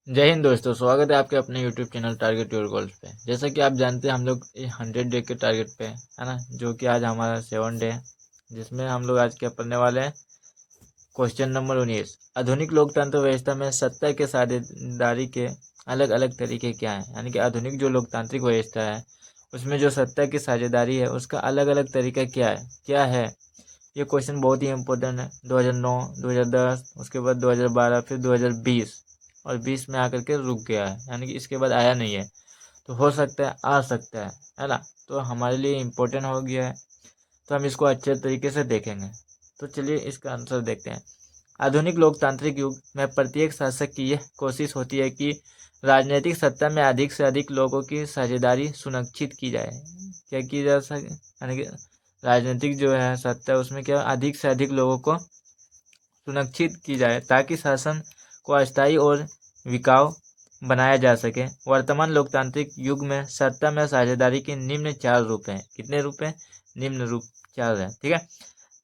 जय हिंद दोस्तों, स्वागत है आपके अपने YouTube channel target your goals पे। जैसा कि आप जानते हैं हम लोग 100 डे के टारगेट पे है ना, जो कि आज हमारा 7 डे है, जिसमें हम लोग आज क्या पढ़ने वाले हैं। क्वेश्चन नंबर 19, आधुनिक लोकतंत्र व्यवस्था में सत्ता के साझेदारी के अलग अलग तरीके क्या हैं। यानी कि आधुनिक जो लोकतांत्रिक व्यवस्था है उसमें जो सत्ता की साझेदारी है उसका अलग अलग तरीका क्या है। ये क्वेश्चन बहुत ही इंपॉर्टेंट है। 2009, 2010, उसके बाद 2012, फिर 2020 और 20 में आकर के रुक गया है, यानी कि इसके बाद आया नहीं है। तो हो सकता है आ सकता है ना। तो हमारे लिए इम्पोर्टेंट हो गया है, तो हम इसको अच्छे तरीके से देखेंगे। तो चलिए इसका आंसर देखते हैं। आधुनिक लोकतांत्रिक युग में प्रत्येक शासक की यह कोशिश होती है कि राजनीतिक सत्ता में अधिक से अधिक लोगों की साझेदारी सुनिश्चित की जाए। क्या की जा सके, यानी कि राजनीतिक जो है सत्ता उसमें क्या अधिक से अधिक लोगों को सुनिश्चित की जाए ताकि शासन को अस्थायी और विकाऊ बनाया जा सके। वर्तमान लोकतांत्रिक युग में सत्ता में साझेदारी के निम्न 4 रूप हैं। कितने रूप हैं? निम्न रूप 4 हैं। ठीक है।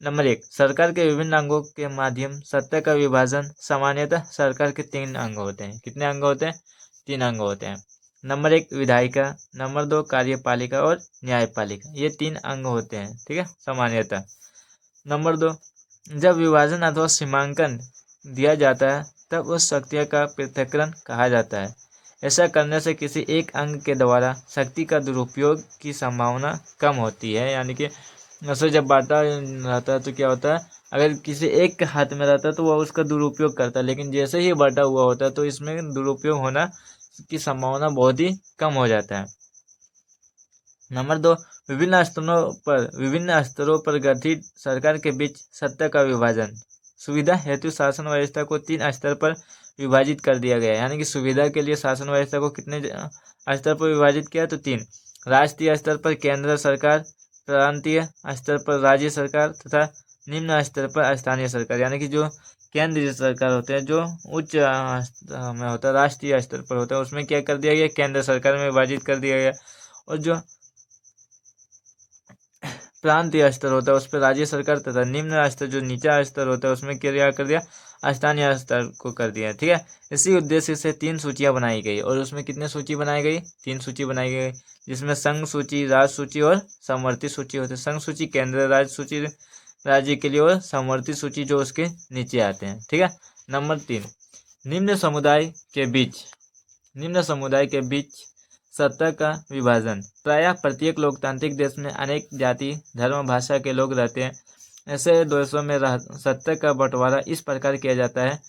नंबर 1, सरकार के विभिन्न अंगों के माध्यम सत्ता का विभाजन। सामान्यतः सरकार के 3 अंग होते हैं। कितने अंग होते हैं? 3 अंग होते हैं। नंबर 1 विधायिका, नंबर 2 कार्यपालिका और न्यायपालिका। ये 3 अंग होते हैं। ठीक है, सामान्यतः। नंबर 2, जब विभाजन अथवा सीमांकन दिया जाता है तब उस शक्तियों का पृथक्करण कहा जाता है। ऐसा करने से किसी एक अंग के द्वारा शक्ति का दुरुपयोग की संभावना कम होती है। यानी कि ऐसे जब बांटा रहता है तो क्या होता है, अगर किसी एक के हाथ में रहता है तो वह उसका दुरुपयोग करता है, लेकिन जैसे ही बांटा हुआ होता है तो इसमें दुरुपयोग होना की संभावना बहुत ही कम हो जाता है। नंबर 2, विभिन्न स्तरों पर गठित सरकार के बीच सत्ता का विभाजन। सुविधा हेतु शासन व्यवस्था को 3 स्तर पर विभाजित कर दिया गया है। यानी कि सुविधा के लिए शासन व्यवस्था को कितने स्तर पर विभाजित किया? तो 3। राष्ट्रीय स्तर पर केंद्र सरकार, प्रांतीय स्तर पर राज्य सरकार तथा निम्न स्तर पर स्थानीय सरकार। यानी कि जो केंद्रीय सरकार होते हैं, जो उच्च में होता है, राष्ट्रीय स्तर पर होता है, उसमें क्या कर दिया गया? केंद्र सरकार में विभाजित कर दिया गया। और जो प्रांतीय स्तर होता है उस पर राज्य सरकार तथा निम्न स्तर जो नीचा स्तर होता है उसमें क्या कर दिया? स्थानीय स्तर को कर दिया। ठीक है। इसी उद्देश्य से 3 सूचियां बनाई गई और उसमें कितने सूची बनाई गई? 3 सूची बनाई गई, जिसमें संघ सूची, राज्य सूची और समवर्ती सूची होते हैं। संघ सूची केंद्र, राज्य सूची राज्य के लिए और समवर्ती सूची जो उसके नीचे आते हैं। ठीक है। नंबर 3, निम्न समुदाय के बीच सत्ता का विभाजन। प्रायः प्रत्येक लोकतांत्रिक देश में अनेक जाति, धर्म, भाषा के लोग रहते हैं। ऐसे देशों में सत्ता का बंटवारा इस प्रकार किया जाता है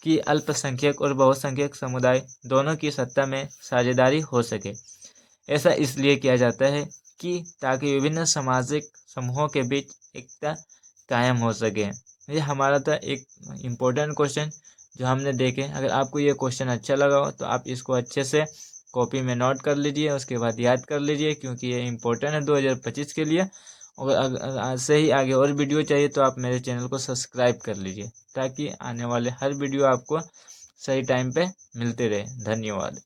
कि अल्पसंख्यक और बहुसंख्यक समुदाय दोनों की सत्ता में साझेदारी हो सके। ऐसा इसलिए किया जाता है कि ताकि विभिन्न सामाजिक समूहों के बीच एकता कायम हो सके। ये हमारा था एक इम्पोर्टेंट क्वेश्चन जो हमने देखे। अगर आपको ये क्वेश्चन अच्छा लगा हो तो आप इसको अच्छे से कॉपी में नोट कर लीजिए, उसके बाद याद कर लीजिए, क्योंकि ये इम्पोर्टेंट है 2025 के लिए। और अगर आज से ही आगे और वीडियो चाहिए तो आप मेरे चैनल को सब्सक्राइब कर लीजिए, ताकि आने वाले हर वीडियो आपको सही टाइम पे मिलते रहे। धन्यवाद।